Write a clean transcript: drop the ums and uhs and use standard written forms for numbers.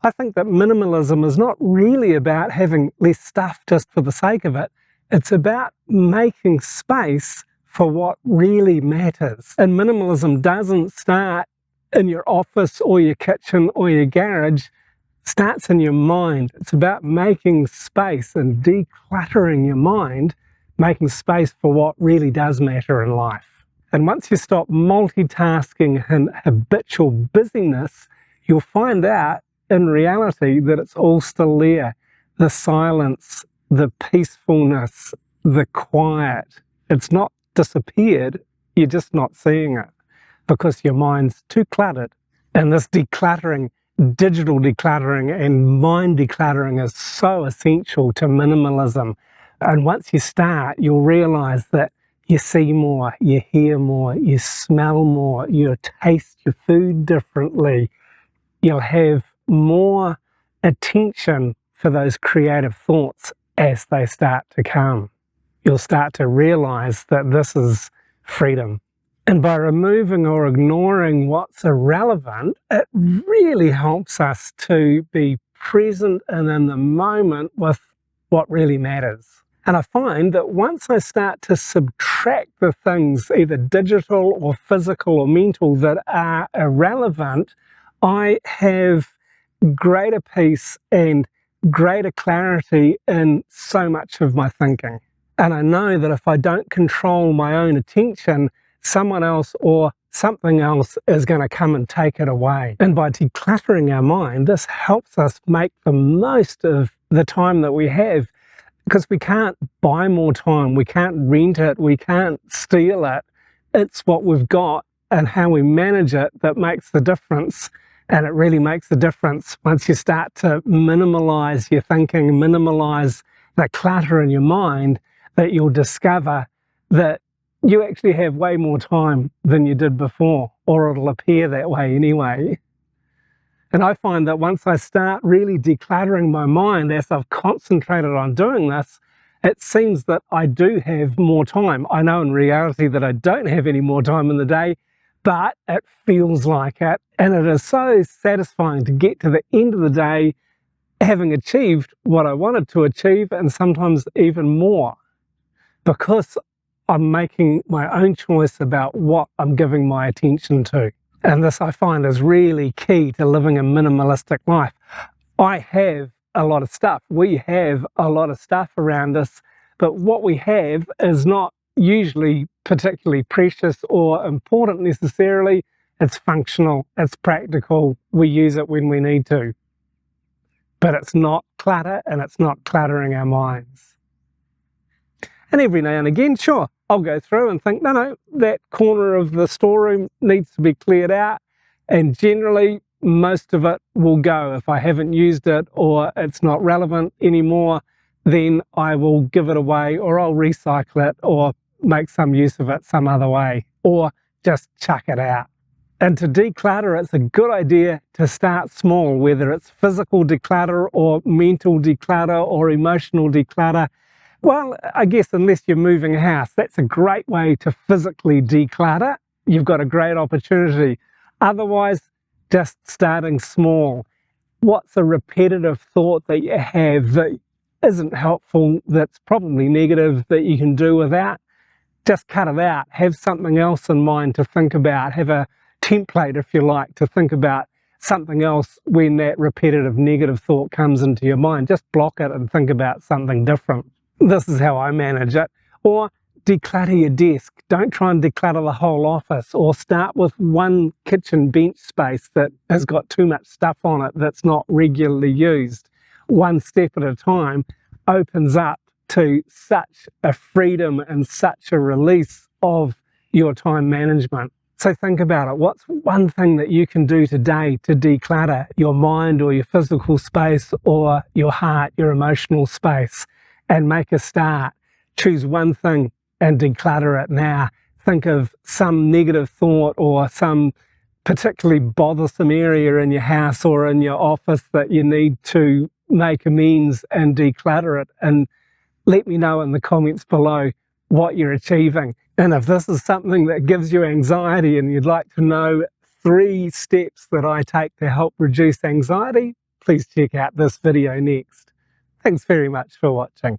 I think that minimalism is not really about having less stuff just for the sake of it. It's about making space for what really matters. And minimalism doesn't start in your office or your kitchen or your garage. It starts in your mind. It's about making space and decluttering your mind, making space for what really does matter in life. And once you stop multitasking and habitual busyness, you'll find out in reality that it's all still there. The silence, the peacefulness, the quiet. It's not disappeared, you're just not seeing it because your mind's too cluttered. And this decluttering, digital decluttering and mind decluttering is so essential to minimalism. And once you start, you'll realize that you see more, you hear more, you smell more, you taste your food differently. You'll have more attention for those creative thoughts as they start to come. You'll start to realize that this is freedom. And by removing or ignoring what's irrelevant, it really helps us to be present and in the moment with what really matters. And I find that once I start to subtract the things, either digital or physical or mental, that are irrelevant, I have greater peace and greater clarity in so much of my thinking. And I know that if I don't control my own attention, someone else or something else is going to come and take it away. And by decluttering our mind, this helps us make the most of the time that we have, because we can't buy more time, we can't rent it, we can't steal it. It's what we've got and how we manage it that makes the difference. And it really makes the difference once you start to minimalize your thinking, minimalize the clutter in your mind, that you'll discover that you actually have way more time than you did before, or it'll appear that way anyway. And I find that once I start really decluttering my mind, as I've concentrated on doing this, it seems that I do have more time. I know in reality that I don't have any more time in the day, but it feels like it. And it is so satisfying to get to the end of the day having achieved what I wanted to achieve, and sometimes even more, because I'm making my own choice about what I'm giving my attention to. And this I find is really key to living a minimalistic life. I have a lot of stuff. We have a lot of stuff around us, but what we have is not usually particularly precious or important necessarily. It's functional, it's practical, we use it when we need to. But it's not clutter, and it's not cluttering our minds. And every now and again, sure, I'll go through and think, no, that corner of the storeroom needs to be cleared out. And generally, most of it will go. If I haven't used it or it's not relevant anymore, then I will give it away, or I'll recycle it, or make some use of it some other way, or just chuck it out. And to declutter, it's a good idea to start small, whether it's physical declutter or mental declutter or emotional declutter. Well, I guess unless you're moving a house, that's a great way to physically declutter. You've got a great opportunity. Otherwise, just starting small. What's a repetitive thought that you have that isn't helpful, that's probably negative, that you can do without? Just cut it out. Have something else in mind to think about. Have a template, if you like, to think about something else when that repetitive negative thought comes into your mind. Just block it and think about something different. This is how I manage it. Or declutter your desk. Don't try and declutter the whole office, or start with one kitchen bench space that has got too much stuff on it that's not regularly used. One step at a time opens up to such a freedom and such a release of your time management. So think about it. What's one thing that you can do today to declutter your mind or your physical space or your heart, your emotional space, and make a start? Choose one thing and declutter it now. Think of some negative thought or some particularly bothersome area in your house or in your office that you need to make amends and declutter it. And let me know in the comments below what you're achieving. And if this is something that gives you anxiety and you'd like to know 3 steps that I take to help reduce anxiety, please check out this video next. Thanks very much for watching.